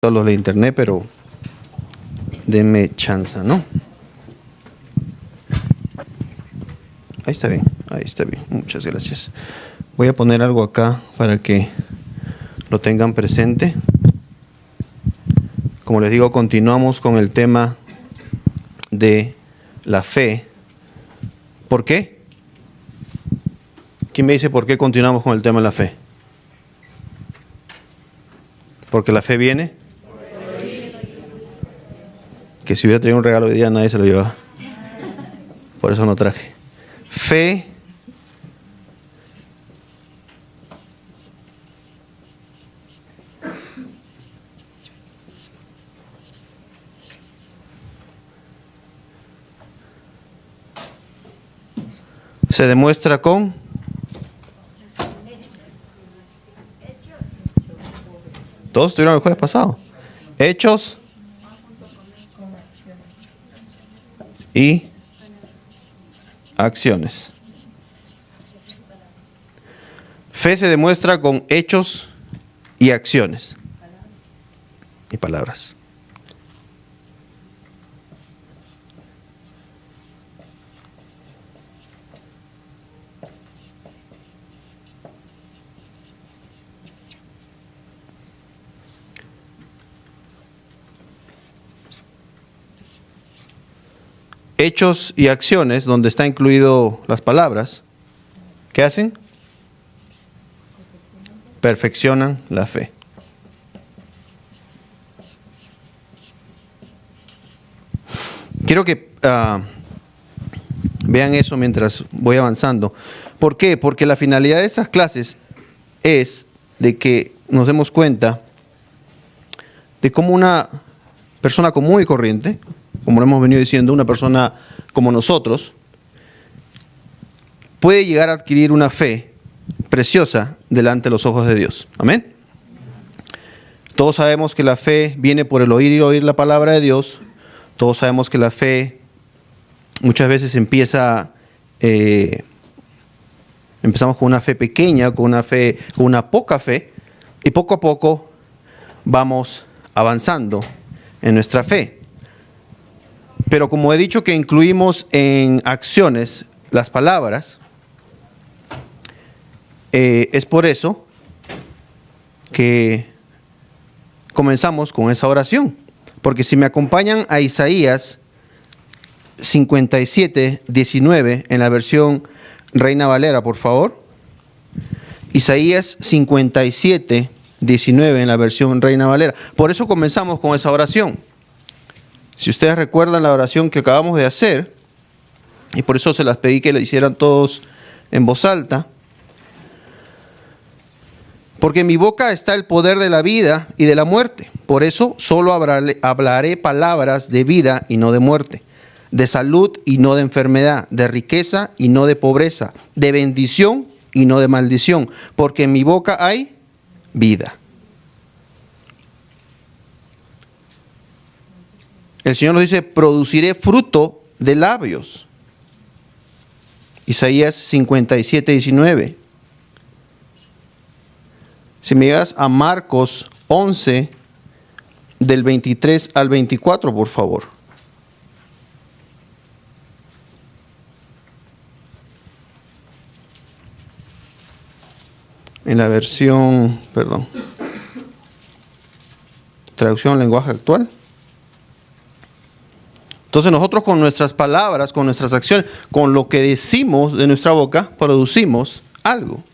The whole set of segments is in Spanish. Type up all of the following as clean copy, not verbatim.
todos los de internet, pero denme chance, ¿no? Ahí está bien, muchas gracias. Voy a poner algo acá para que lo tengan presente. Como les digo, continuamos con el tema de la fe. ¿Por qué? ¿Quién me dice por qué continuamos con el tema de la fe? Porque la fe viene. Que si hubiera traído un regalo hoy día nadie se lo llevaba. Por eso no traje. Fe se demuestra con todos estuvieron el jueves pasado. Hechos y acciones. Fe se demuestra con hechos y acciones y palabras. Hechos y acciones, donde está incluido las palabras, ¿qué hacen? Perfeccionan la fe. Quiero que vean eso mientras voy avanzando. ¿Por qué? Porque la finalidad de estas clases es de que nos demos cuenta de cómo una persona común y corriente, como lo hemos venido diciendo, una persona como nosotros, puede llegar a adquirir una fe preciosa delante de los ojos de Dios. Amén. Todos sabemos que la fe viene por el oír y oír la palabra de Dios. Todos sabemos que la fe muchas veces empezamos con una fe pequeña, con una poca fe, y poco a poco vamos avanzando en nuestra fe. Pero como he dicho que incluimos en acciones las palabras, es por eso que comenzamos con esa oración. Porque si me acompañan a Isaías 57, 19 en la versión Reina Valera, por favor. Isaías 57, 19 en la versión Reina Valera. Por eso comenzamos con esa oración. Si ustedes recuerdan la oración que acabamos de hacer, y por eso se las pedí que la hicieran todos en voz alta, porque en mi boca está el poder de la vida y de la muerte. Por eso solo hablaré palabras de vida y no de muerte, de salud y no de enfermedad, de riqueza y no de pobreza, de bendición y no de maldición, porque en mi boca hay vida. El Señor nos dice, produciré fruto de labios. Isaías 57, 19. Si me llegas a Marcos 11, del 23 al 24, por favor. En la versión, traducción lenguaje actual. Entonces nosotros con nuestras palabras, con nuestras acciones, con lo que decimos de nuestra boca, producimos algo.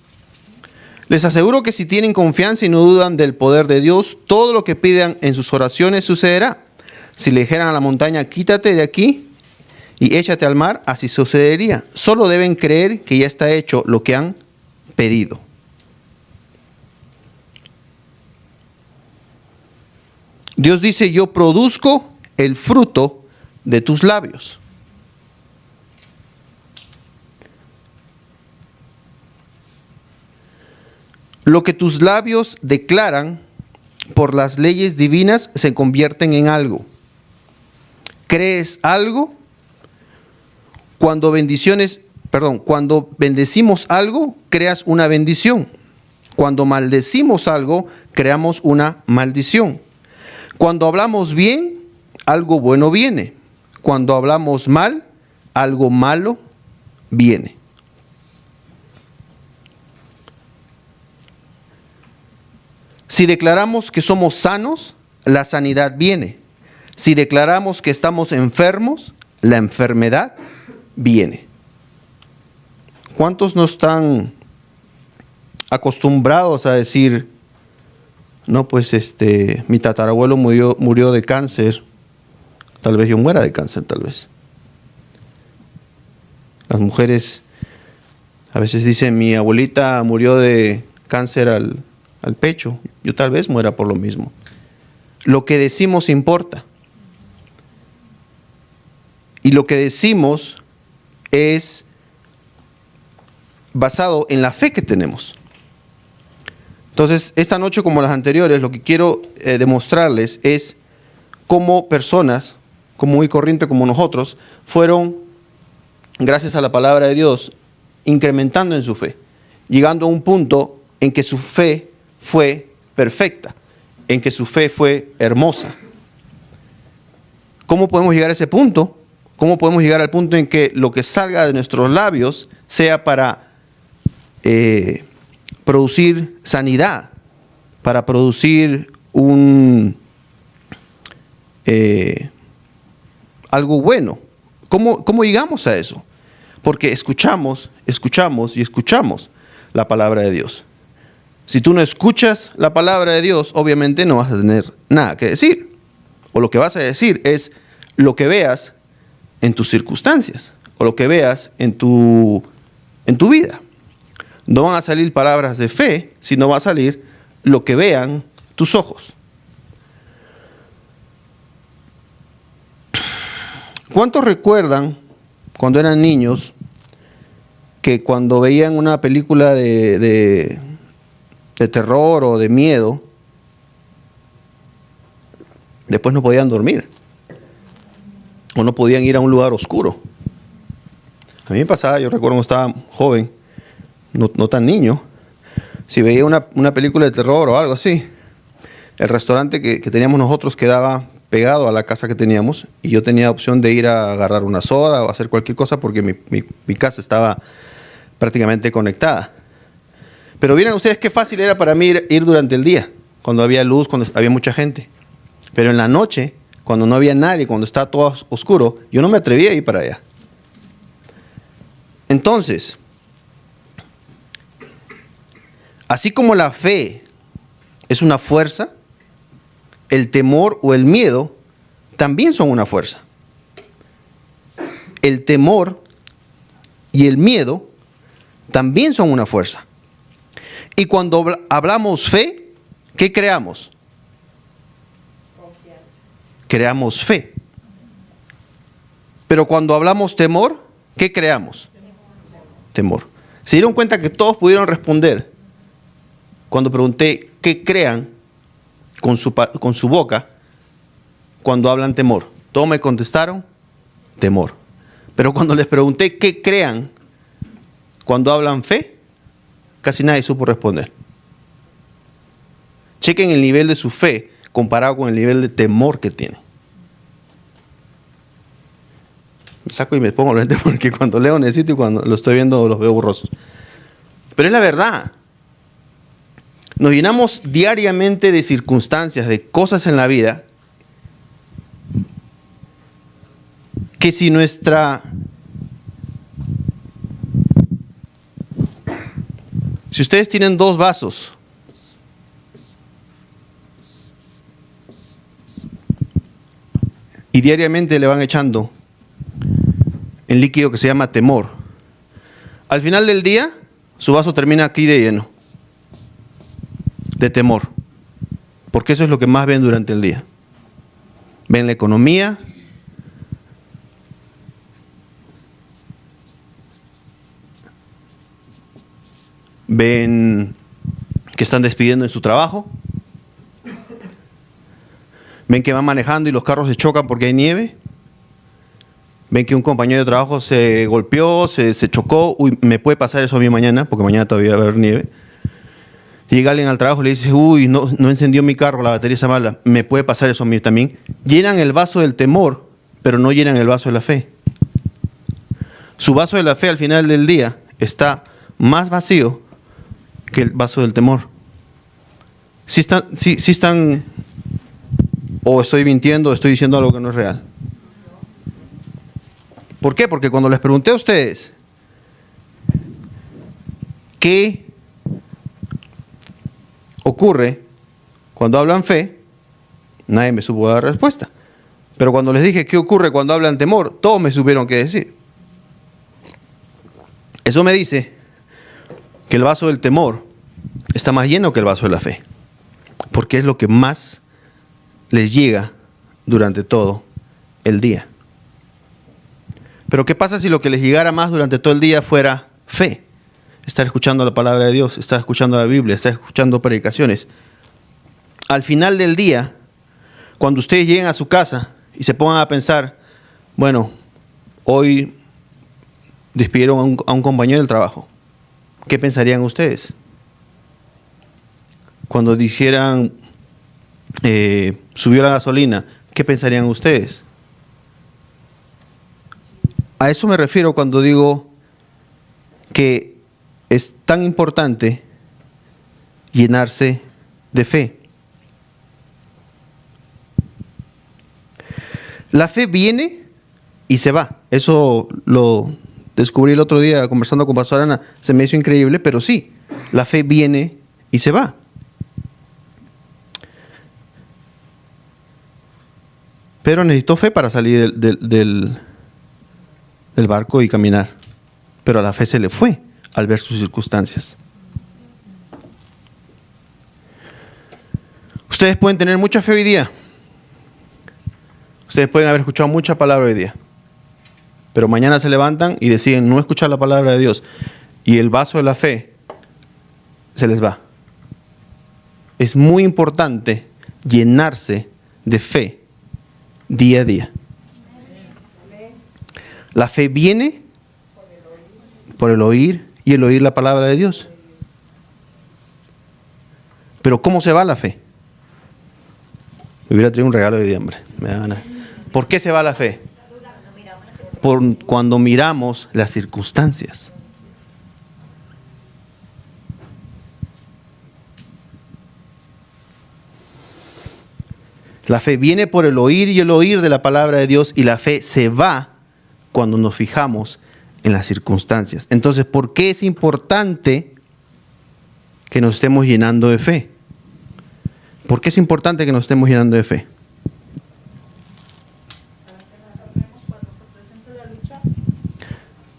Les aseguro que si tienen confianza y no dudan del poder de Dios, todo lo que pidan en sus oraciones sucederá. Si le dijeran a la montaña, quítate de aquí y échate al mar, así sucedería. Solo deben creer que ya está hecho lo que han pedido. Dios dice, yo produzco el fruto de tus labios. Lo que tus labios declaran por las leyes divinas se convierten en algo. ¿Crees algo? Cuando bendecimos algo, creas una bendición. Cuando maldecimos algo, creamos una maldición. Cuando hablamos bien, algo bueno viene. Cuando hablamos mal, algo malo viene. Si declaramos que somos sanos, la sanidad viene. Si declaramos que estamos enfermos, la enfermedad viene. ¿Cuántos no están acostumbrados a decir, no, pues mi tatarabuelo murió de cáncer, tal vez yo muera de cáncer, tal vez? Las mujeres a veces dicen, mi abuelita murió de cáncer al pecho, yo tal vez muera por lo mismo. Lo que decimos importa. Y lo que decimos es basado en la fe que tenemos. Entonces, esta noche, como las anteriores, lo que quiero demostrarles es cómo personas común y corriente como nosotros fueron, gracias a la palabra de Dios, incrementando en su fe, llegando a un punto en que su fe fue perfecta, en que su fe fue hermosa. ¿Cómo podemos llegar a ese punto? ¿Cómo podemos llegar al punto en que lo que salga de nuestros labios sea para producir sanidad, para producir algo bueno? ¿Cómo llegamos a eso? Porque escuchamos la palabra de Dios. Si tú no escuchas la palabra de Dios, obviamente no vas a tener nada que decir. O lo que vas a decir es lo que veas en tus circunstancias, o lo que veas en tu vida. No van a salir palabras de fe, sino va a salir lo que vean tus ojos. ¿Cuántos recuerdan cuando eran niños que cuando veían una película de terror o de miedo, después no podían dormir o no podían ir a un lugar oscuro? A mí me pasaba, yo recuerdo cuando estaba joven, no tan niño, si veía una película de terror o algo así, el restaurante que teníamos nosotros quedaba pegado a la casa que teníamos y yo tenía opción de ir a agarrar una soda o hacer cualquier cosa porque mi casa estaba prácticamente conectada. Pero vieran ustedes qué fácil era para mí ir durante el día, cuando había luz, cuando había mucha gente. Pero en la noche, cuando no había nadie, cuando estaba todo oscuro, yo no me atrevía a ir para allá. Entonces, así como la fe es una fuerza, el temor o el miedo también son una fuerza. El temor y el miedo también son una fuerza. Y cuando hablamos fe, ¿qué creamos? Confianza. Creamos fe. Pero cuando hablamos temor, ¿qué creamos? Temor. ¿Se dieron cuenta que todos pudieron responder cuando pregunté qué crean con su boca cuando hablan temor? Todos me contestaron temor. Pero cuando les pregunté qué crean cuando hablan fe, casi nadie supo responder. Chequen el nivel de su fe comparado con el nivel de temor que tienen. Me saco y me pongo los lentes porque cuando leo necesito y cuando lo estoy viendo los veo borrosos. Pero es la verdad. Nos llenamos diariamente de circunstancias, de cosas en la vida, que si ustedes tienen 2 vasos y diariamente le van echando el líquido que se llama temor, al final del día su vaso termina aquí de lleno de temor, porque eso es lo que más ven durante el día. Ven la economía, ven que están despidiendo en su trabajo, ven que van manejando y los carros se chocan porque hay nieve, ven que un compañero de trabajo se golpeó, se chocó, uy, me puede pasar eso a mí mañana, porque mañana todavía va a haber nieve. Llega alguien al trabajo y le dice, uy, no encendió mi carro, la batería está mala. Me puede pasar eso a mí también. Llenan el vaso del temor, pero no llenan el vaso de la fe. Su vaso de la fe al final del día está más vacío que el vaso del temor. Si están, o estoy mintiendo, o estoy diciendo algo que no es real. ¿Por qué? Porque cuando les pregunté a ustedes qué ocurre cuando hablan fe, nadie me supo dar respuesta. Pero cuando les dije qué ocurre cuando hablan temor, todos me supieron qué decir. Eso me dice que el vaso del temor está más lleno que el vaso de la fe, porque es lo que más les llega durante todo el día. Pero ¿qué pasa si lo que les llegara más durante todo el día fuera fe? Estar escuchando la palabra de Dios, estar escuchando la Biblia, estar escuchando predicaciones. Al final del día, cuando ustedes lleguen a su casa y se pongan a pensar, bueno, hoy despidieron a un compañero del trabajo, ¿qué pensarían ustedes? Cuando dijeran, subió la gasolina, ¿qué pensarían ustedes? A eso me refiero cuando digo que es tan importante llenarse de fe. La fe viene y se va. Eso lo descubrí el otro día conversando con Pastor Ana. Se me hizo increíble, pero sí, la fe viene y se va. Pero necesitó fe para salir del barco y caminar. Pero a la fe se le fue al ver sus circunstancias. Ustedes pueden tener mucha fe hoy día. Ustedes pueden haber escuchado mucha palabra hoy día. Pero mañana se levantan y deciden no escuchar la palabra de Dios. Y el vaso de la fe se les va. Es muy importante llenarse de fe día a día. La fe viene por el oír y el oír la palabra de Dios. Pero ¿cómo se va la fe? Me hubiera traído un regalo de día, hombre. Me da ganas. ¿Por qué se va la fe? Por cuando miramos las circunstancias. La fe viene por el oír y el oír de la palabra de Dios, y la fe se va cuando nos fijamos en las circunstancias. Entonces, ¿por qué es importante que nos estemos llenando de fe? ¿Por qué es importante que nos estemos llenando de fe?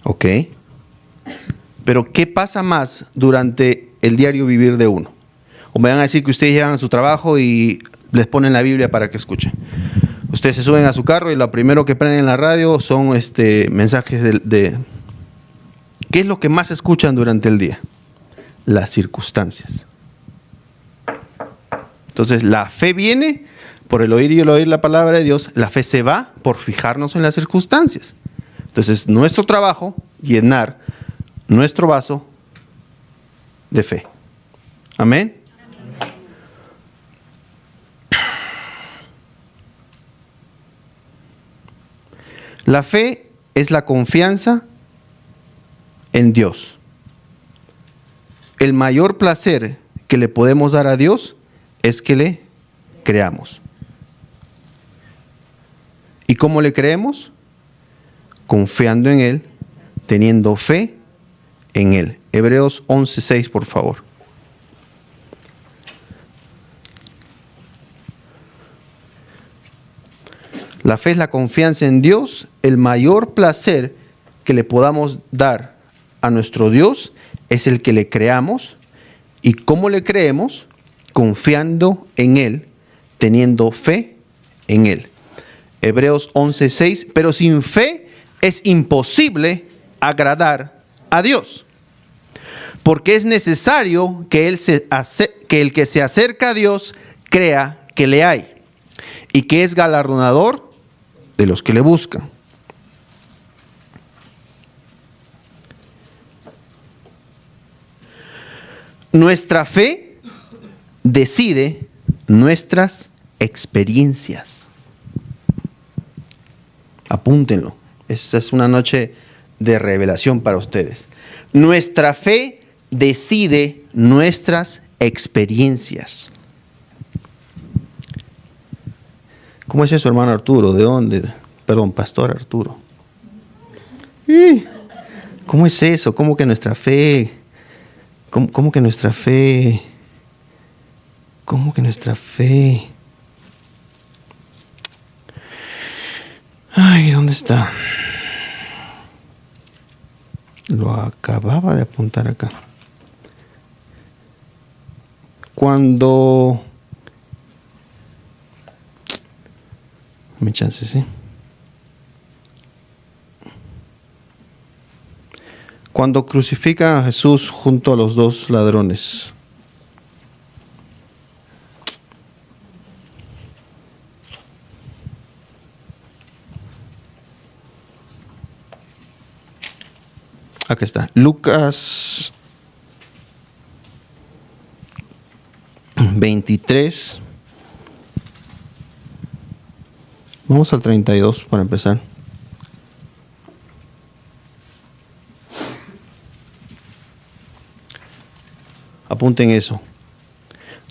Ok. Pero ¿qué pasa más durante el diario vivir de uno? O me van a decir que ustedes llegan a su trabajo y les ponen la Biblia para que escuchen. Ustedes se suben a su carro y lo primero que prenden en la radio son mensajes de... ¿Qué es lo que más escuchan durante el día? Las circunstancias. Entonces, la fe viene por el oír y el oír la palabra de Dios. La fe se va por fijarnos en las circunstancias. Entonces, nuestro trabajo, llenar nuestro vaso de fe. Amén. La fe es la confianza en Dios. El mayor placer que le podemos dar a Dios es que le creamos. ¿Y cómo le creemos? Confiando en Él, teniendo fe en Él. Hebreos 11:6, por favor. La fe es la confianza en Dios. El mayor placer que le podamos dar a nuestro Dios es el que le creamos. ¿Y cómo le creemos? Confiando en Él, teniendo fe en Él. Hebreos 11:6. Pero sin fe es imposible agradar a Dios, porque es necesario que el que se acerca a Dios crea que le hay y que es galardonador de los que le buscan. Nuestra fe decide nuestras experiencias. Apúntenlo. Esta es una noche de revelación para ustedes. Nuestra fe decide nuestras experiencias. ¿Cómo es eso, hermano Arturo? ¿De dónde? Perdón, pastor Arturo. ¿Cómo es eso? ¿Cómo que nuestra fe? ¿Cómo que nuestra fe? ¿Cómo que nuestra fe? Ay, ¿dónde está? Lo acababa de apuntar acá. Cuando... Dame chance, ¿sí? Cuando crucifican a Jesús junto a los dos ladrones. Aquí está, Lucas 23. Vamos al 32 para empezar. Apunten eso.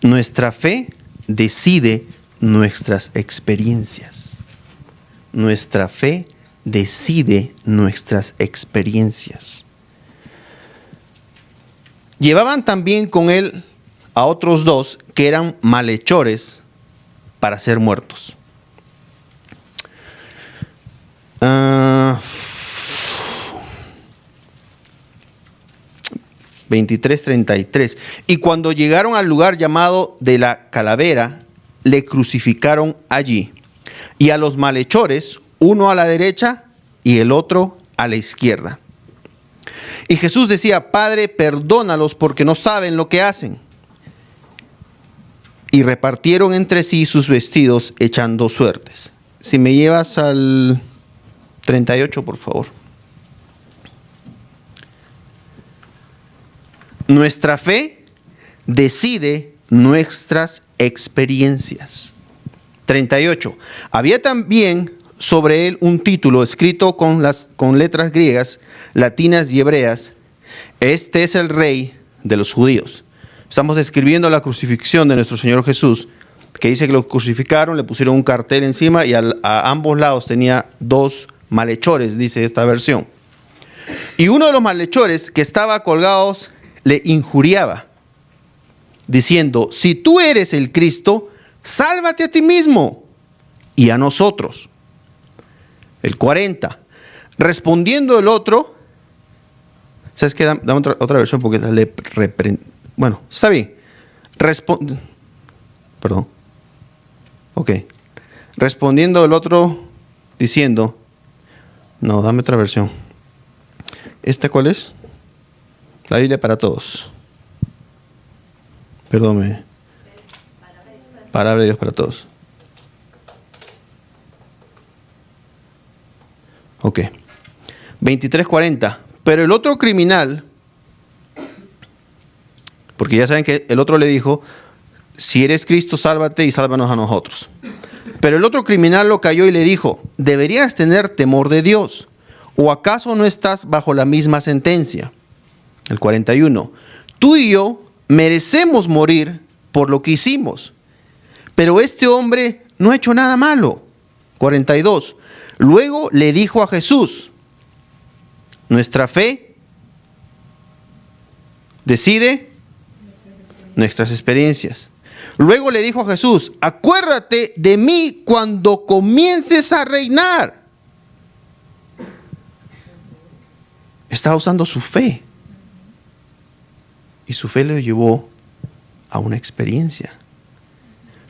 Nuestra fe decide nuestras experiencias. Nuestra fe decide nuestras experiencias. Llevaban también con él a otros dos que eran malhechores para ser muertos. 23:33. Y cuando llegaron al lugar llamado de la Calavera, le crucificaron allí. Y a los malhechores, uno a la derecha y el otro a la izquierda. Y Jesús decía: Padre, perdónalos porque no saben lo que hacen. Y repartieron entre sí sus vestidos echando suertes. Si me llevas al 38, por favor. Nuestra fe decide nuestras experiencias. 38. Había también sobre él un título escrito con letras griegas, latinas y hebreas: Este es el Rey de los judíos. Estamos describiendo la crucifixión de nuestro Señor Jesús, que dice que lo crucificaron, le pusieron un cartel encima y a ambos lados tenía dos malhechores, dice esta versión. Y uno de los malhechores que estaba colgados le injuriaba, diciendo: Si tú eres el Cristo, sálvate a ti mismo y a nosotros. El 40. Respondiendo el otro, ¿sabes qué? Dame otra versión porque le bueno, está bien. Perdón. Ok. Respondiendo el otro, diciendo... No, dame otra versión. ¿Esta cuál es? La Biblia para todos. Perdónme. Palabra de Dios para todos. Ok. 23:40. Pero el otro criminal, porque ya saben que el otro le dijo: Si eres Cristo, sálvate y sálvanos a nosotros. Pero el otro criminal lo cayó y le dijo: Deberías tener temor de Dios, ¿o acaso no estás bajo la misma sentencia? El 41. Tú y yo merecemos morir por lo que hicimos, pero este hombre no ha hecho nada malo. 42. Luego le dijo a Jesús: Nuestra fe decide nuestras experiencias. Luego le dijo a Jesús: Acuérdate de mí cuando comiences a reinar. Estaba usando su fe. Y su fe le llevó a una experiencia.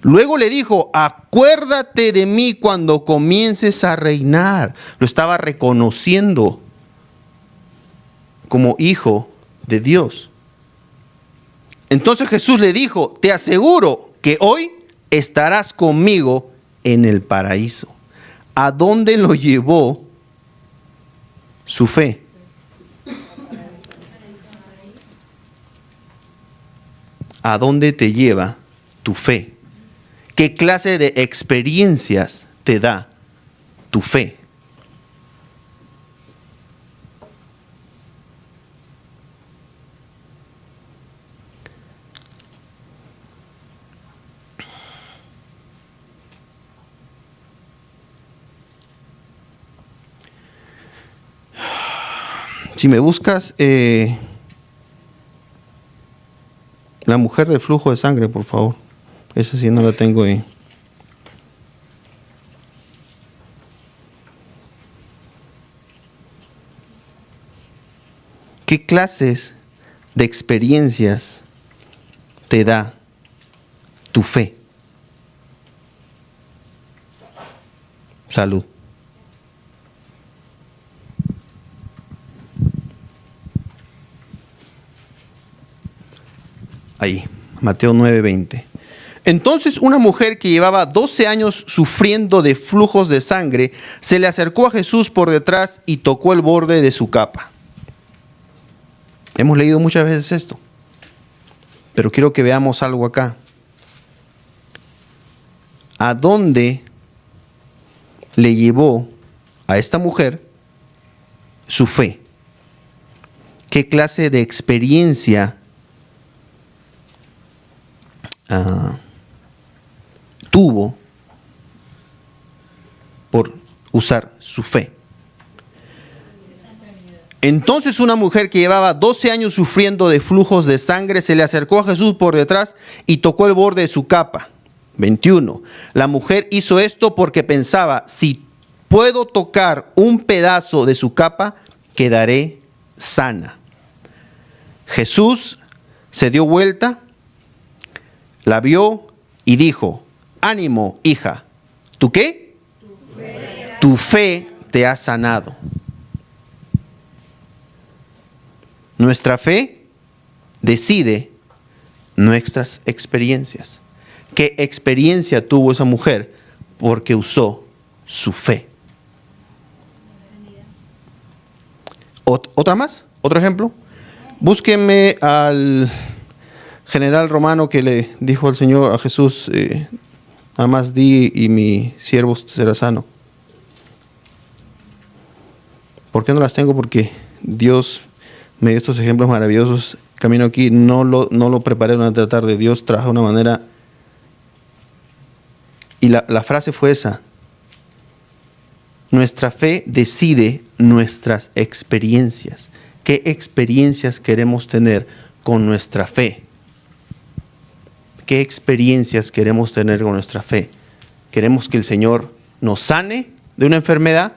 Luego le dijo: Acuérdate de mí cuando comiences a reinar. Lo estaba reconociendo como hijo de Dios. Entonces Jesús le dijo: Te aseguro que hoy estarás conmigo en el paraíso. ¿A dónde lo llevó su fe? ¿A dónde te lleva tu fe? ¿Qué clase de experiencias te da tu fe? Si me buscas la mujer del flujo de sangre, por favor. Esa sí no la tengo ahí. ¿Qué clases de experiencias te da tu fe? Salud. Ahí, Mateo 9:20. Entonces una mujer que llevaba 12 años sufriendo de flujos de sangre se le acercó a Jesús por detrás y tocó el borde de su capa. Hemos leído muchas veces esto, pero quiero que veamos algo acá. ¿A dónde le llevó a esta mujer su fe? ¿Qué clase de experiencia tuvo por usar su fe? Entonces una mujer que llevaba 12 años sufriendo de flujos de sangre se le acercó a Jesús por detrás y tocó el borde de su capa. 21. La mujer hizo esto porque pensaba, si puedo tocar un pedazo de su capa, quedaré sana. Jesús se dio vuelta, la vio y dijo, ánimo, hija, ¿tú qué? Tu fe te ha sanado. Nuestra fe decide nuestras experiencias. ¿Qué experiencia tuvo esa mujer? Porque usó su fe. ¿Otra más? ¿Otro ejemplo? Búsquenme al general romano que le dijo al Señor, a Jesús, nada más di y mi siervo será sano. ¿Por qué no las tengo? Porque Dios me dio estos ejemplos maravillosos. Camino aquí, no lo preparé durante la tarde. Dios trajo de una manera. Y la frase fue esa. Nuestra fe decide nuestras experiencias. ¿Qué experiencias queremos tener con nuestra fe? ¿Qué experiencias queremos tener con nuestra fe? ¿Queremos que el Señor nos sane de una enfermedad?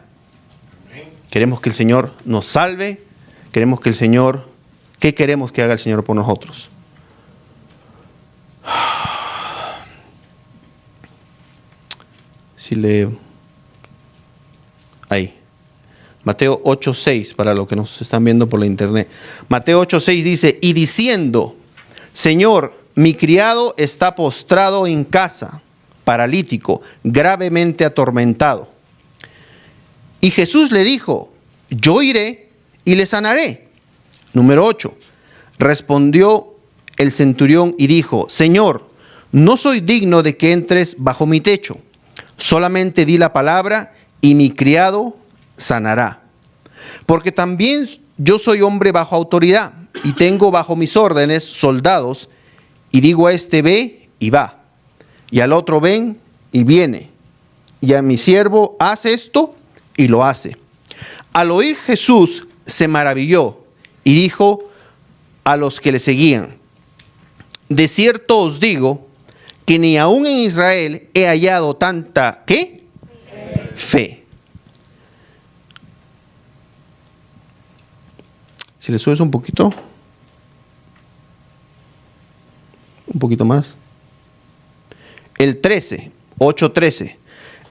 ¿Queremos que el Señor nos salve? ¿Queremos que el Señor... ¿Qué queremos que haga el Señor por nosotros? Si leo... Ahí. Mateo 8:6, para los que nos están viendo por la internet. Mateo 8:6 dice, y diciendo, Señor, mi criado está postrado en casa, paralítico, gravemente atormentado. Y Jesús le dijo, yo iré y le sanaré. Número 8. Respondió el centurión y dijo, Señor, no soy digno de que entres bajo mi techo. Solamente di la palabra y mi criado sanará. Porque también yo soy hombre bajo autoridad y tengo bajo mis órdenes soldados, y digo a este ve y va, y al otro ven y viene, y a mi siervo haz esto y lo hace. Al oír Jesús se maravilló y dijo a los que le seguían, de cierto os digo que ni aún en Israel he hallado tanta, ¿qué? Fe. Si le subes un poquito más. El 13, 8:13.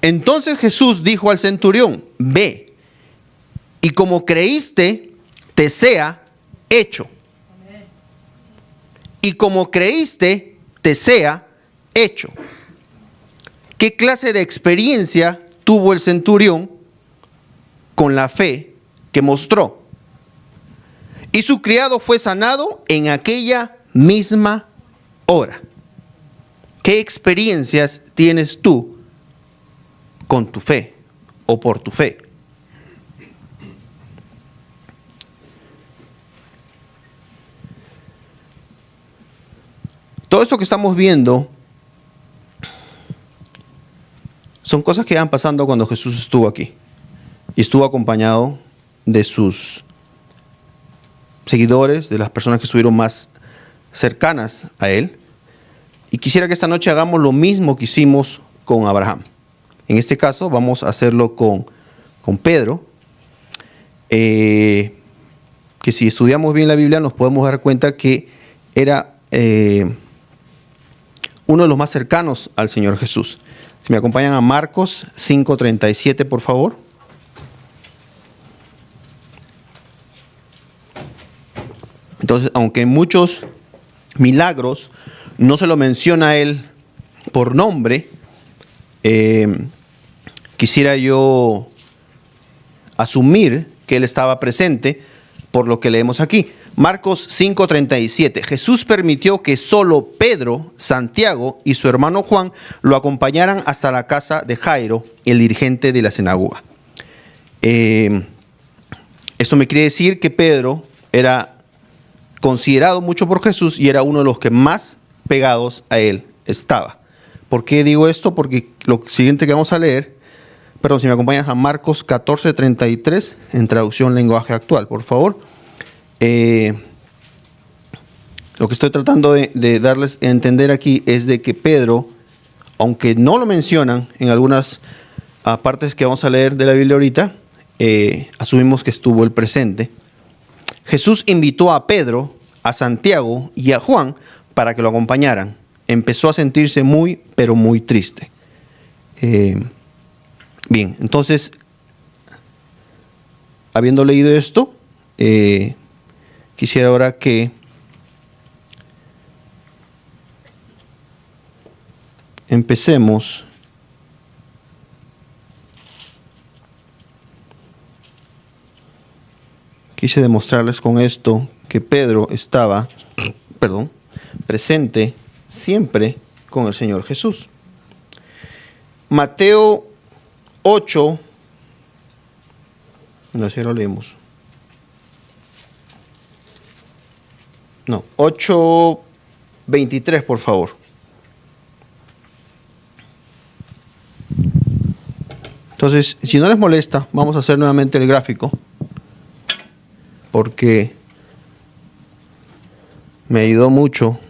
Entonces Jesús dijo al centurión, ve, y como creíste, te sea hecho. Y como creíste, te sea hecho. ¿Qué clase de experiencia tuvo el centurión con la fe que mostró? Y su criado fue sanado en aquella misma hora. ¿Qué experiencias tienes tú con tu fe o por tu fe? Todo esto que estamos viendo son cosas que iban pasando cuando Jesús estuvo aquí y estuvo acompañado de sus seguidores, de las personas que estuvieron más cercanas a él. Y quisiera que esta noche hagamos lo mismo que hicimos con Abraham. En este caso vamos a hacerlo con Pedro, que si estudiamos bien la Biblia nos podemos dar cuenta que era uno de los más cercanos al Señor Jesús. Si me acompañan a Marcos 5:37, por favor. Entonces, aunque en muchos milagros no se lo menciona a él por nombre, quisiera yo asumir que él estaba presente por lo que leemos aquí. Marcos 5:37. Jesús permitió que solo Pedro, Santiago y su hermano Juan lo acompañaran hasta la casa de Jairo, el dirigente de la sinagoga. Esto me quiere decir que Pedro era considerado mucho por Jesús y era uno de los que más pegados a él estaba. ¿Por qué digo esto? Porque lo siguiente que vamos a leer, perdón, si me acompañas a Marcos 14:33 en traducción lenguaje actual, por favor. Lo que estoy tratando de darles a entender aquí es de que Pedro, aunque no lo mencionan en algunas partes que vamos a leer de la Biblia ahorita, asumimos que estuvo el presente. Jesús invitó a Pedro, a Santiago y a Juan para que lo acompañaran. Empezó a sentirse muy, pero muy triste. Bien, entonces, habiendo leído esto, quisiera ahora que empecemos quise demostrarles con esto que Pedro estaba, presente siempre con el Señor Jesús. Mateo 8, no sé si lo leemos. No, 8:23, por favor. Entonces, si no les molesta, vamos a hacer nuevamente el gráfico, porque me ayudó mucho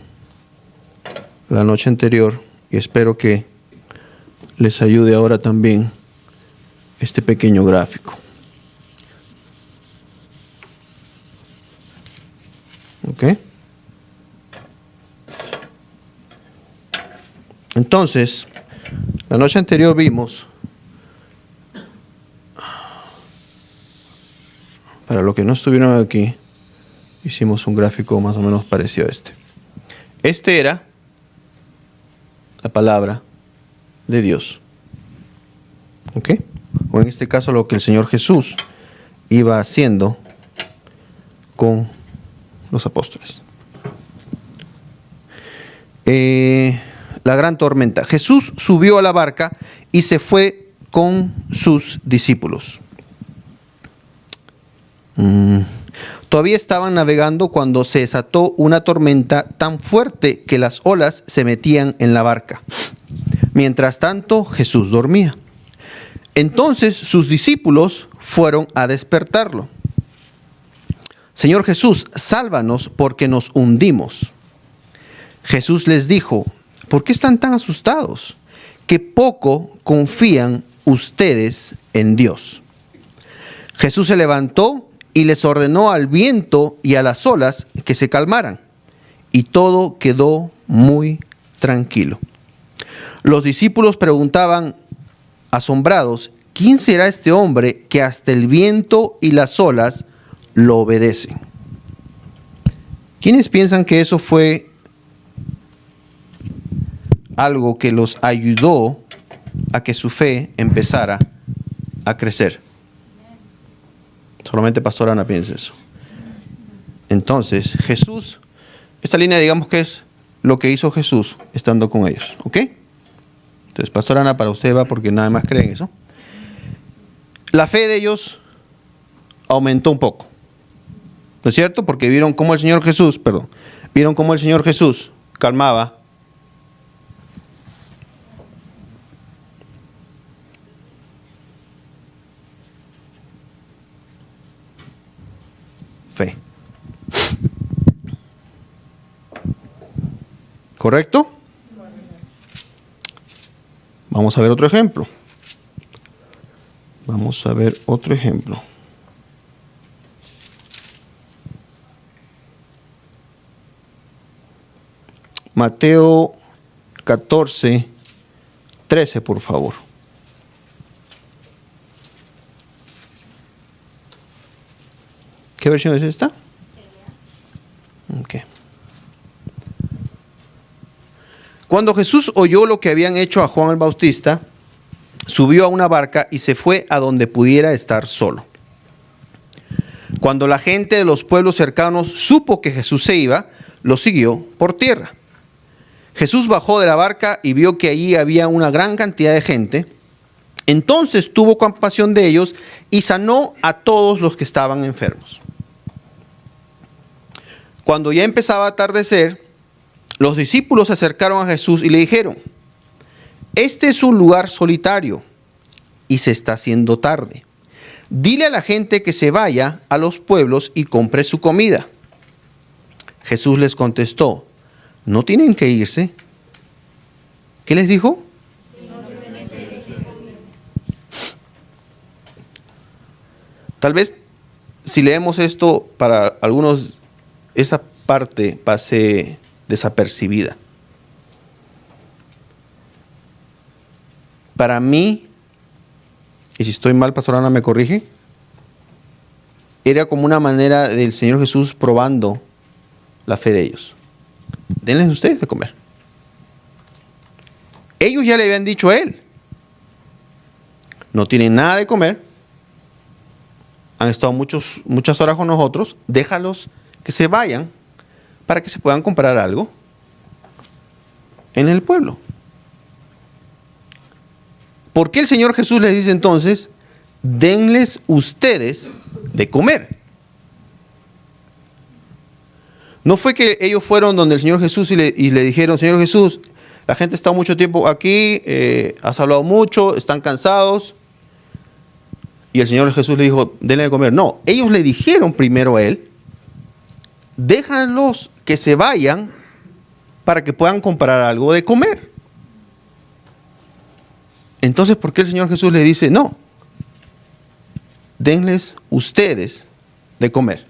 la noche anterior y espero que les ayude ahora también este pequeño gráfico. ¿Ok? Entonces, la noche anterior vimos, para los que no estuvieron aquí, hicimos un gráfico más o menos parecido a este. Este era la palabra de Dios. ¿Ok? O en este caso lo que el Señor Jesús iba haciendo con los apóstoles. La gran tormenta. Jesús subió a la barca y se fue con sus discípulos. Todavía estaban navegando cuando se desató una tormenta tan fuerte que las olas se metían en la barca. Mientras tanto, Jesús dormía. Entonces sus discípulos fueron a despertarlo. Señor Jesús, sálvanos porque nos hundimos. Jesús les dijo, ¿por qué están tan asustados? Que poco confían ustedes en Dios. Jesús se levantó y les ordenó al viento y a las olas que se calmaran, y todo quedó muy tranquilo. Los discípulos preguntaban, asombrados, ¿quién será este hombre que hasta el viento y las olas lo obedecen? ¿Quiénes piensan que eso fue algo que los ayudó a que su fe empezara a crecer? Solamente Pastor Ana piensa eso. Entonces, Jesús, esta línea digamos que es lo que hizo Jesús estando con ellos. ¿Ok? Entonces, Pastor Ana, para usted va porque nada más creen eso. La fe de ellos aumentó un poco. ¿No es cierto? Porque vieron cómo el Señor Jesús calmaba fe. ¿Correcto? Vamos a ver otro ejemplo. Mateo 14, 13, por favor. ¿Qué versión es esta? Okay. Cuando Jesús oyó lo que habían hecho a Juan el Bautista, subió a una barca y se fue a donde pudiera estar solo. Cuando la gente de los pueblos cercanos supo que Jesús se iba, lo siguió por tierra. Jesús bajó de la barca y vio que allí había una gran cantidad de gente. Entonces tuvo compasión de ellos y sanó a todos los que estaban enfermos. Cuando ya empezaba a atardecer, los discípulos se acercaron a Jesús y le dijeron: este es un lugar solitario y se está haciendo tarde. Dile a la gente que se vaya a los pueblos y compre su comida. Jesús les contestó: ¿no tienen que irse? ¿Qué les dijo? Tal vez si leemos esto, para algunos esa parte pase desapercibida. Para mí, y si estoy mal, Pastor Ana me corrige, era como una manera del Señor Jesús probando la fe de ellos. Denles ustedes de comer. Ellos ya le habían dicho a él: no tienen nada de comer, han estado muchas horas con nosotros, déjalos que se vayan para que se puedan comprar algo en el pueblo. ¿Por qué el Señor Jesús les dice entonces: denles ustedes de comer? No fue que ellos fueron donde el Señor Jesús y le dijeron: Señor Jesús, la gente está mucho tiempo aquí, has hablado mucho, están cansados. Y el Señor Jesús le dijo: denle de comer. No, ellos le dijeron primero a él: déjanlos que se vayan para que puedan comprar algo de comer. Entonces, ¿por qué el Señor Jesús le dice: no, denles ustedes de comer?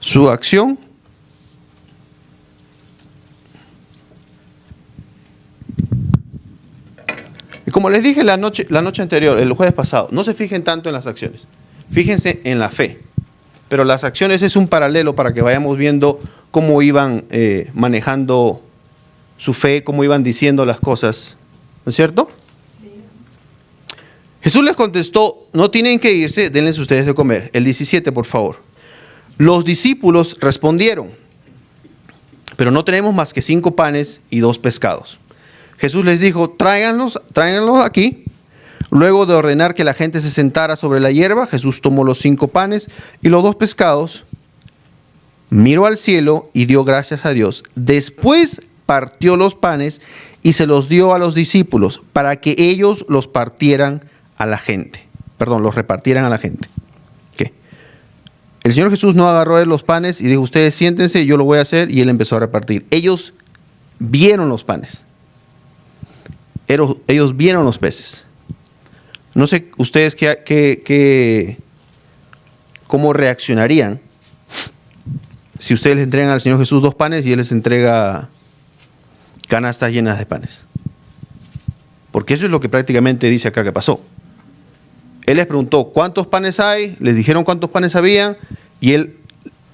Su acción y como les dije la noche anterior, el jueves pasado, no se fijen tanto en las acciones, fíjense en la fe. Pero las acciones es un paralelo para que vayamos viendo cómo iban manejando su fe, cómo iban diciendo las cosas, ¿no es cierto? Sí. Jesús les contestó: no tienen que irse, denles ustedes de comer. El 17, por favor. Los discípulos respondieron: pero no tenemos más que 5 panes y 2 pescados. Jesús les dijo: tráiganlos aquí. Luego de ordenar que la gente se sentara sobre la hierba, Jesús tomó los 5 panes y los 2 pescados, miró al cielo y dio gracias a Dios. Después partió los panes y se los dio a los discípulos para que ellos los repartieran a la gente. ¿Qué? El Señor Jesús no agarró los panes y dijo: ustedes siéntense, yo lo voy a hacer, y él empezó a repartir. Ellos vieron los panes. Ellos vieron los peces. No sé ustedes cómo reaccionarían si ustedes les entregan al Señor Jesús 2 panes y él les entrega canastas llenas de panes. Porque eso es lo que prácticamente dice acá que pasó. Él les preguntó: ¿cuántos panes hay? Les dijeron cuántos panes habían y él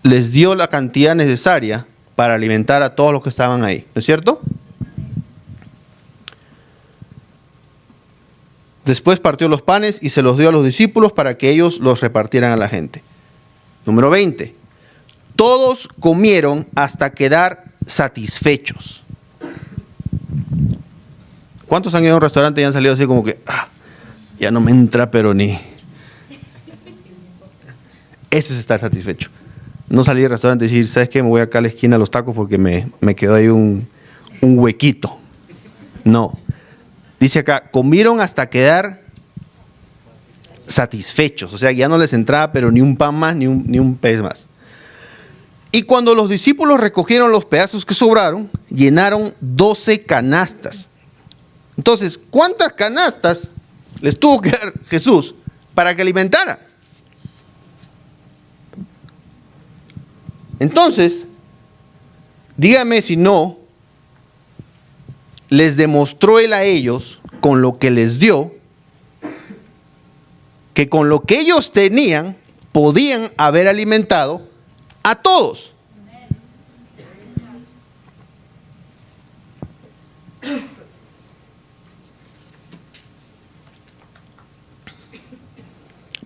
les dio la cantidad necesaria para alimentar a todos los que estaban ahí. ¿No es cierto? Después partió los panes y se los dio a los discípulos para que ellos los repartieran a la gente. Número 20. Todos comieron hasta quedar satisfechos. ¿Cuántos han ido a un restaurante y han salido así como que, ya no me entra, pero ni? Eso es estar satisfecho. No salir del restaurante y decir, ¿sabes qué? Me voy acá a la esquina a los tacos porque me quedó ahí un huequito. No. Dice acá, comieron hasta quedar satisfechos. O sea, ya no les entraba, pero ni un pan más, ni un pez más. Y cuando los discípulos recogieron los pedazos que sobraron, llenaron 12 canastas. Entonces, ¿cuántas canastas les tuvo que dar Jesús para que alimentaran? Entonces, dígame si no, les demostró él a ellos, con lo que les dio, que con lo que ellos tenían, podían haber alimentado a todos.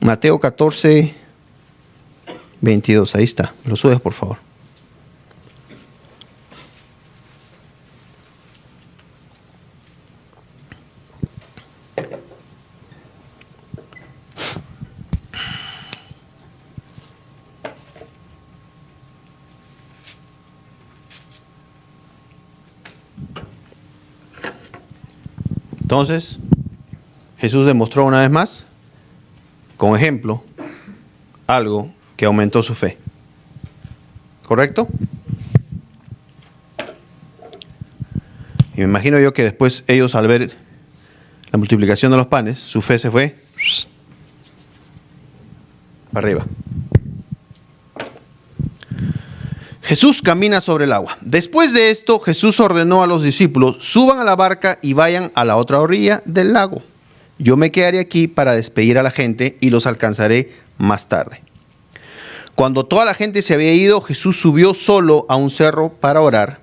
Mateo 14, 22, ahí está. Lo subes, por favor. Entonces, Jesús demostró una vez más, con ejemplo, algo que aumentó su fe. ¿Correcto? Y me imagino yo que después ellos, al ver la multiplicación de los panes, su fe se fue para arriba. Jesús camina sobre el agua. Después de esto, Jesús ordenó a los discípulos, suban a la barca y vayan a la otra orilla del lago. Yo me quedaré aquí para despedir a la gente y los alcanzaré más tarde. Cuando toda la gente se había ido, Jesús subió solo a un cerro para orar.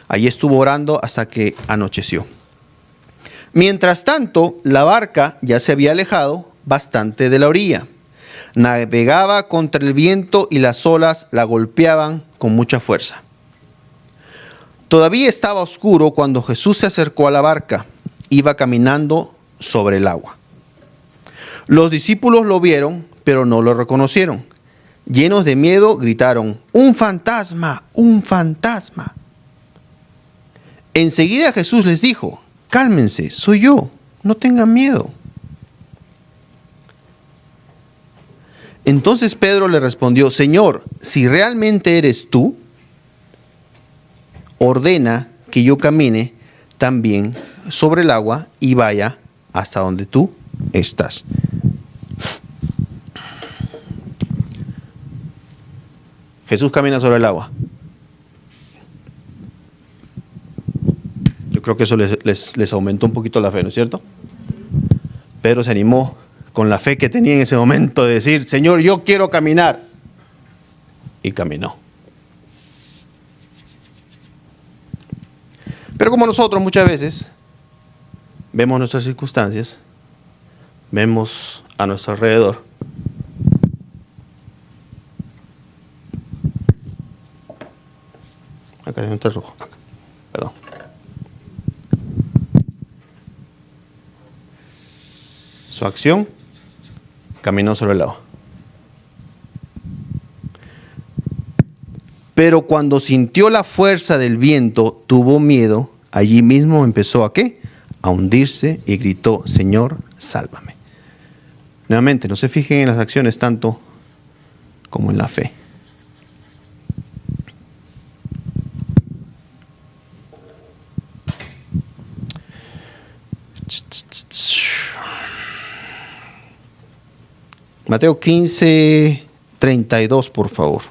Allí estuvo orando hasta que anocheció. Mientras tanto, la barca ya se había alejado bastante de la orilla. Navegaba contra el viento y las olas la golpeaban con mucha fuerza. Todavía estaba oscuro cuando Jesús se acercó a la barca. Iba caminando sobre el agua. Los discípulos lo vieron, pero no lo reconocieron. Llenos de miedo, gritaron, ¡un fantasma! ¡Un fantasma! Enseguida Jesús les dijo, cálmense, soy yo, no tengan miedo. Entonces Pedro le respondió, Señor, si realmente eres tú, ordena que yo camine también sobre el agua y vaya hasta donde tú estás. Jesús camina sobre el agua. Yo creo que eso les aumentó un poquito la fe, ¿no es cierto? Pedro se animó con la fe que tenía en ese momento de decir, Señor, yo quiero caminar. Y caminó. Pero como nosotros muchas veces vemos nuestras circunstancias, vemos a nuestro alrededor, acá hay un rojo, acá. Perdón. Su acción caminó sobre el agua. Pero cuando sintió la fuerza del viento, tuvo miedo. Allí mismo empezó ¿a qué? A hundirse y gritó, Señor, sálvame. Nuevamente, no se fijen en las acciones tanto como en la fe. Mateo 15, 32, por favor.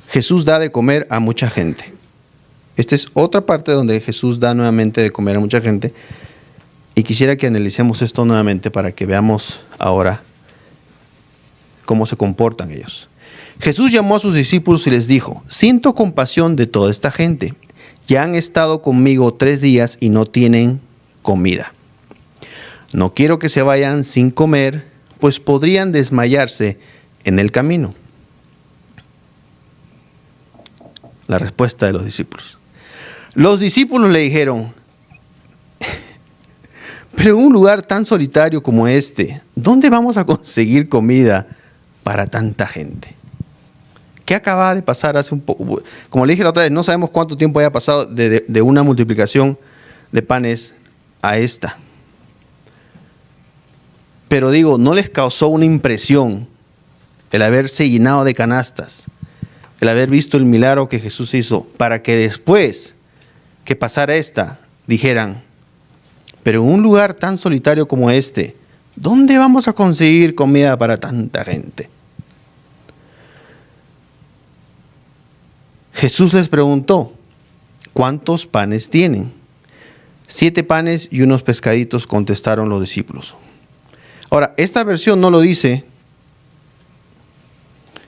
Jesús da de comer a mucha gente. Esta es otra parte donde Jesús da nuevamente de comer a mucha gente. Y quisiera que analicemos esto nuevamente para que veamos ahora cómo se comportan ellos. Jesús llamó a sus discípulos y les dijo: siento compasión de toda esta gente. Ya han estado conmigo 3 días y no tienen comida. No quiero que se vayan sin comer, pues podrían desmayarse en el camino. La respuesta de los discípulos. Los discípulos le dijeron: pero en un lugar tan solitario como este, ¿dónde vamos a conseguir comida para tanta gente? ¿Qué acaba de pasar hace un poco? Como le dije la otra vez, no sabemos cuánto tiempo haya pasado de una multiplicación de panes a esta. Pero digo, ¿no les causó una impresión el haberse llenado de canastas, el haber visto el milagro que Jesús hizo, para que después que pasara esta, dijeran: pero en un lugar tan solitario como este, ¿dónde vamos a conseguir comida para tanta gente? Jesús les preguntó: ¿cuántos panes tienen? 7 panes y unos pescaditos, contestaron los discípulos. Ahora, esta versión no lo dice.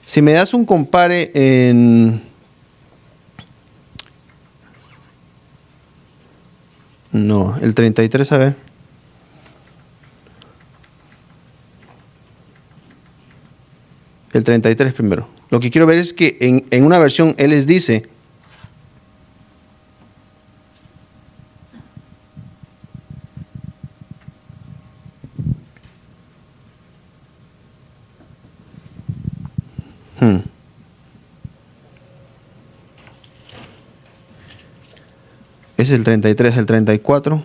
Si me das un compare en... No, el 33, a ver. El 33 primero. Lo que quiero ver es que en una versión Él les dice: es el 33, el 34. O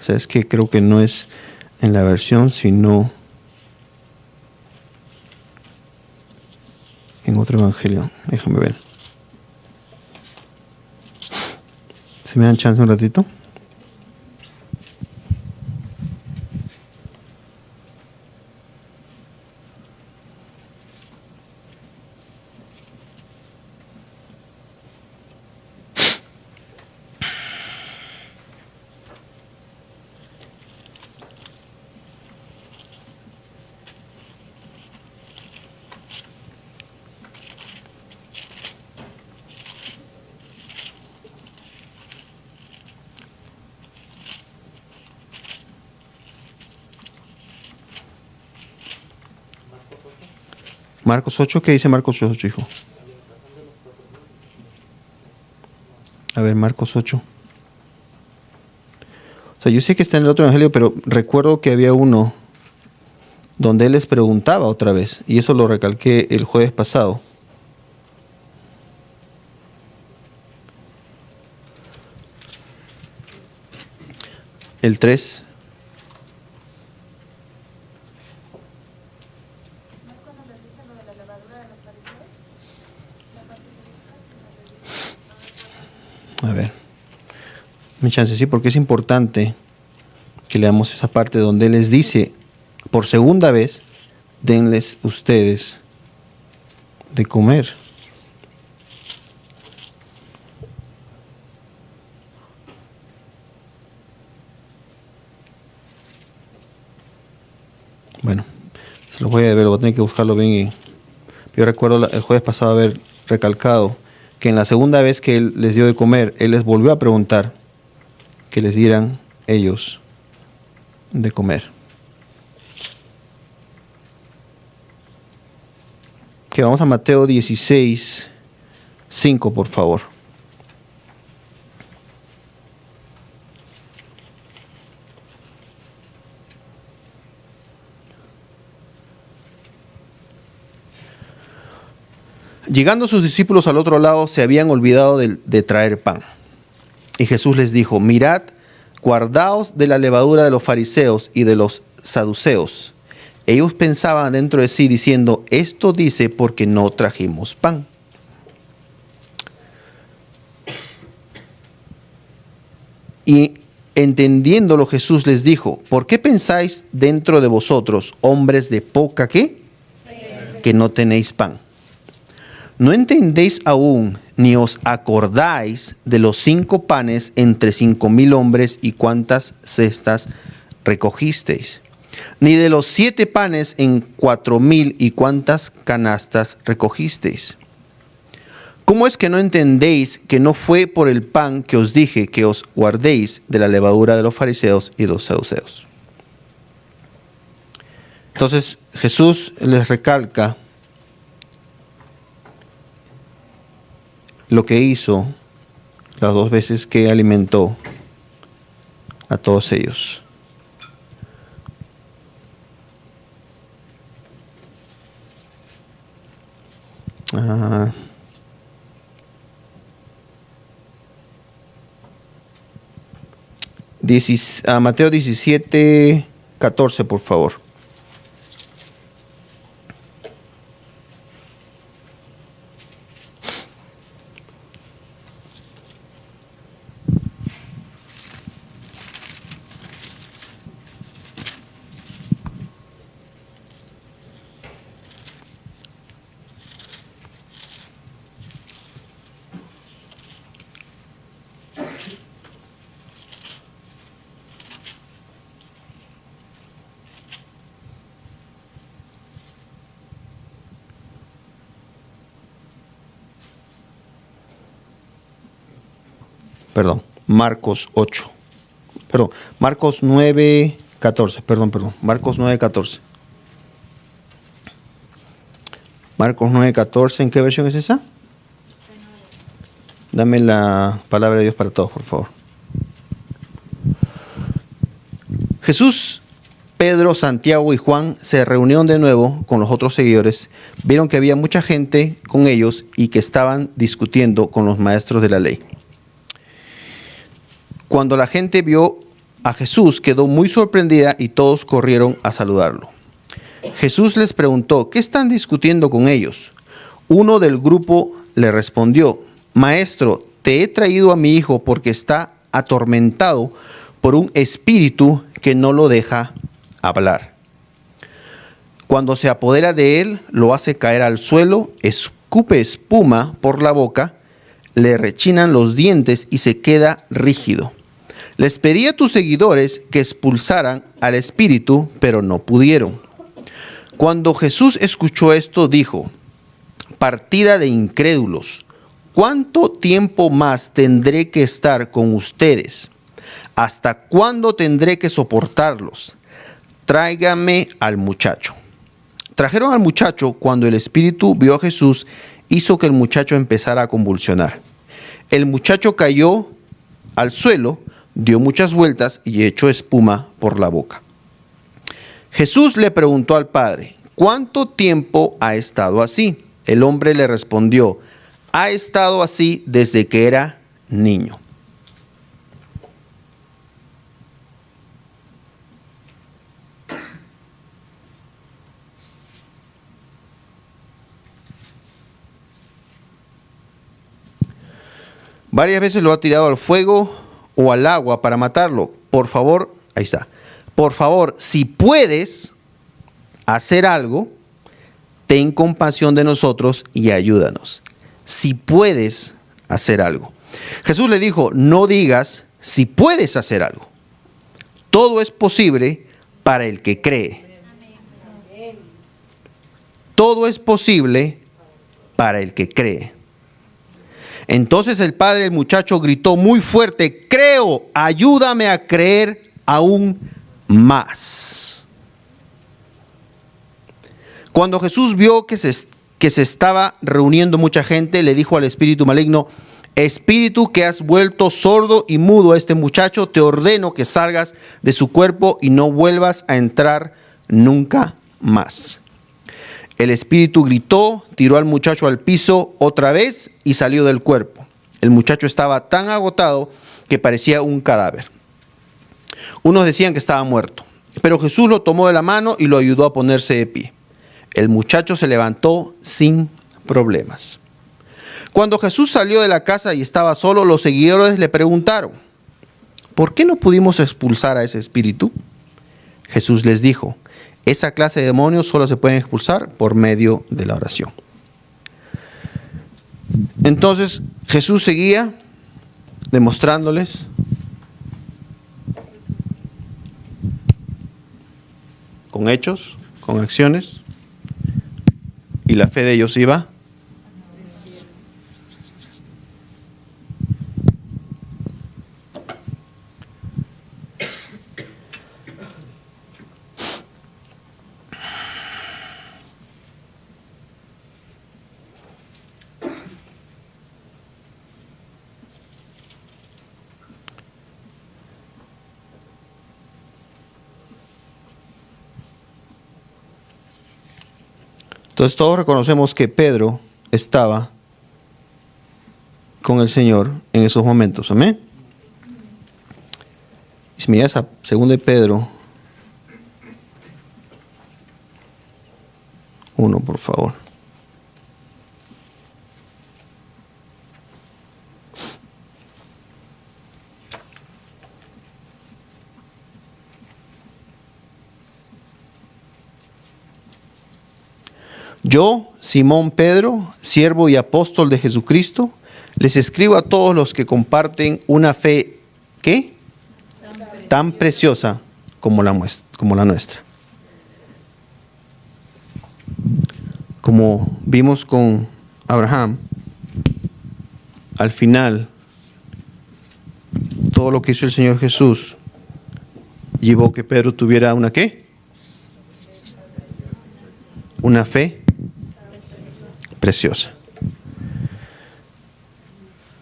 sea, es que creo que no es en la versión, sino en otro evangelio. Déjame ver. ¿Se me dan chance un ratito? Marcos 8, ¿qué dice Marcos 8, hijo? A ver, Marcos 8. O sea, yo sé que está en el otro evangelio, pero recuerdo que había uno donde él les preguntaba otra vez, y eso lo recalqué el jueves pasado. El 3. A ver, mi chance, sí, porque es importante que leamos esa parte donde Él les dice, por segunda vez, denles ustedes de comer. Bueno, se los voy a deber, voy a tener que buscarlo bien. Yo recuerdo el jueves pasado haber recalcado que en la segunda vez que Él les dio de comer, Él les volvió a preguntar que les dieran ellos de comer. Que vamos a Mateo 16, 5, por favor. Llegando sus discípulos al otro lado, se habían olvidado de traer pan. Y Jesús les dijo: mirad, guardaos de la levadura de los fariseos y de los saduceos. Ellos pensaban dentro de sí diciendo: esto dice porque no trajimos pan. Y entendiéndolo, Jesús les dijo: ¿por qué pensáis dentro de vosotros, hombres de poca qué? Que no tenéis pan. ¿No entendéis aún ni os acordáis de los 5 panes entre 5,000 hombres y cuántas cestas recogisteis, ni de los 7 panes en 4,000 y cuántas canastas recogisteis. ¿Cómo es que no entendéis que no fue por el pan que os dije que os guardéis de la levadura de los fariseos y de los saduceos? Entonces Jesús les recalca lo que hizo las 2 veces que alimentó a todos ellos. Mateo 17:14, por favor. Marcos 8. Marcos 9:14. Marcos 9:14. Marcos 9:14, ¿en qué versión es esa? Dame la palabra de Dios para todos, por favor. Jesús, Pedro, Santiago y Juan se reunieron de nuevo con los otros seguidores. Vieron que había mucha gente con ellos y que estaban discutiendo con los maestros de la ley. Cuando la gente vio a Jesús, quedó muy sorprendida y todos corrieron a saludarlo. Jesús les preguntó, ¿qué están discutiendo con ellos? Uno del grupo le respondió, Maestro, te he traído a mi hijo porque está atormentado por un espíritu que no lo deja hablar. Cuando se apodera de él, lo hace caer al suelo, escupe espuma por la boca, le rechinan los dientes y se queda rígido. Les pedí a tus seguidores que expulsaran al espíritu, pero no pudieron. Cuando Jesús escuchó esto, dijo, partida de incrédulos, ¿cuánto tiempo más tendré que estar con ustedes? ¿Hasta cuándo tendré que soportarlos? Tráigame al muchacho. Trajeron al muchacho. Cuando el espíritu vio a Jesús, hizo que el muchacho empezara a convulsionar. El muchacho cayó al suelo, dio muchas vueltas y echó espuma por la boca. Jesús le preguntó al padre, ¿cuánto tiempo ha estado así? El hombre le respondió, ha estado así desde que era niño. Varias veces lo ha tirado al fuego o al agua para matarlo. Por favor, ahí está. Por favor, si puedes hacer algo, ten compasión de nosotros y ayúdanos. Si puedes hacer algo. Jesús le dijo, no digas si puedes hacer algo. Todo es posible para el que cree. Todo es posible para el que cree. Entonces el padre del muchacho gritó muy fuerte, creo, ayúdame a creer aún más. Cuando Jesús vio que se estaba reuniendo mucha gente, le dijo al espíritu maligno, espíritu que has vuelto sordo y mudo a este muchacho, te ordeno que salgas de su cuerpo y no vuelvas a entrar nunca más. El espíritu gritó, tiró al muchacho al piso otra vez y salió del cuerpo. El muchacho estaba tan agotado que parecía un cadáver. Unos decían que estaba muerto, pero Jesús lo tomó de la mano y lo ayudó a ponerse de pie. El muchacho se levantó sin problemas. Cuando Jesús salió de la casa y estaba solo, los seguidores le preguntaron, ¿por qué no pudimos expulsar a ese espíritu? Jesús les dijo, esa clase de demonios solo se pueden expulsar por medio de la oración. Entonces Jesús seguía demostrándoles con hechos, con acciones, y la fe de ellos iba. Entonces todos reconocemos que Pedro estaba con el Señor en esos momentos. Amén. Y si miras a 2 Pedro 1, por favor. Yo, Simón Pedro, siervo y apóstol de Jesucristo, les escribo a todos los que comparten una fe, ¿qué? Tan preciosa como la nuestra. Como vimos con Abraham, al final, todo lo que hizo el Señor Jesús llevó que Pedro tuviera una ¿qué? Una fe preciosa.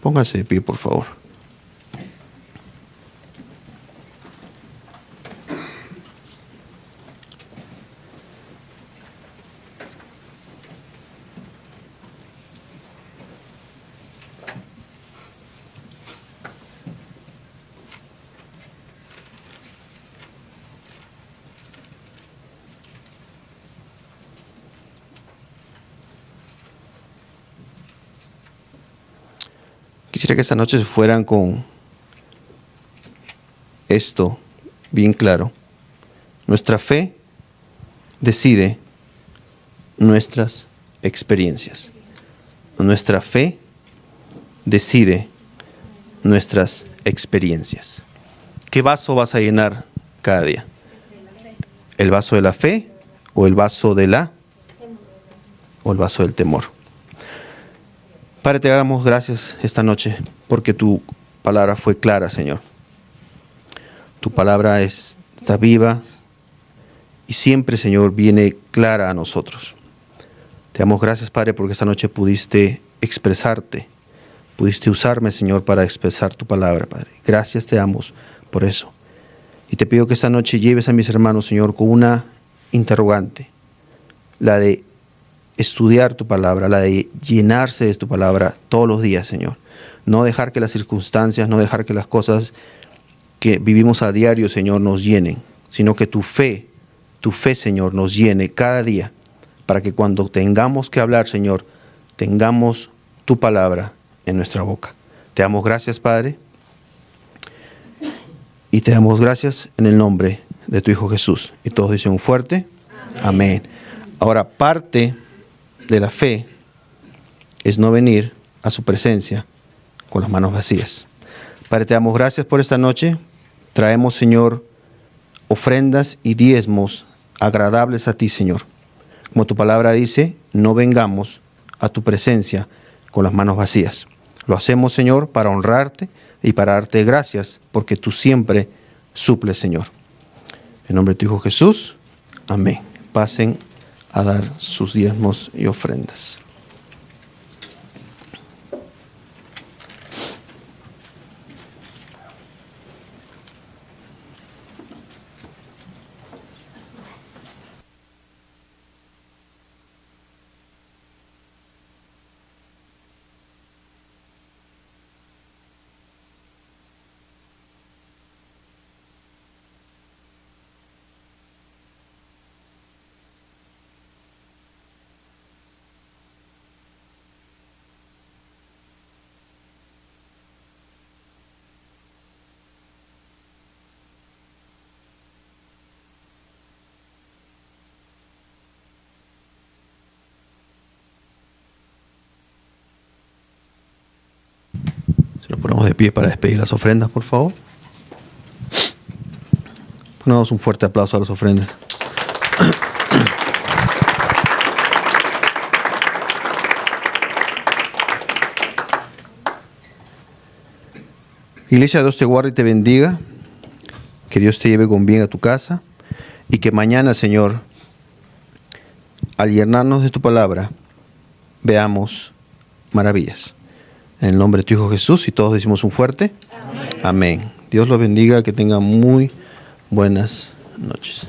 Póngase de pie, por favor. Quisiera que esta noche se fueran con esto bien claro. Nuestra fe decide nuestras experiencias. Nuestra fe decide nuestras experiencias. ¿Qué vaso vas a llenar cada día? ¿El vaso de la fe o el vaso del temor? Padre, te damos gracias esta noche porque tu palabra fue clara, Señor. Tu palabra está viva y siempre, Señor, viene clara a nosotros. Te damos gracias, Padre, porque esta noche pudiste expresarte, pudiste usarme, Señor, para expresar tu palabra, Padre. Gracias te damos por eso. Y te pido que esta noche lleves a mis hermanos, Señor, con una interrogante, la de estudiar tu palabra, la de llenarse de tu palabra todos los días, Señor. No dejar que las circunstancias, no dejar que las cosas que vivimos a diario, Señor, nos llenen, sino que tu fe, Señor, nos llene cada día, para que cuando tengamos que hablar, Señor, tengamos tu palabra en nuestra boca. Te damos gracias, Padre, y te damos gracias en el nombre de tu Hijo Jesús. Y todos dicen un fuerte amén. Ahora, parte de la fe es no venir a su presencia con las manos vacías. Padre, te damos gracias por esta noche. Traemos, Señor, ofrendas y diezmos agradables a ti, Señor. Como tu palabra dice, no vengamos a tu presencia con las manos vacías. Lo hacemos, Señor, para honrarte y para darte gracias, porque tú siempre suples, Señor. En nombre de tu Hijo Jesús, amén. Pasen a dar sus diezmos y ofrendas. Nos ponemos de pie para despedir las ofrendas, por favor. Ponemos un fuerte aplauso a las ofrendas. Iglesia, Dios te guarde y te bendiga. Que Dios te lleve con bien a tu casa. Y que mañana, Señor, al llenarnos de tu palabra, veamos maravillas. En el nombre de tu Hijo Jesús, y todos decimos un fuerte amén. Amén. Dios los bendiga, que tengan muy buenas noches.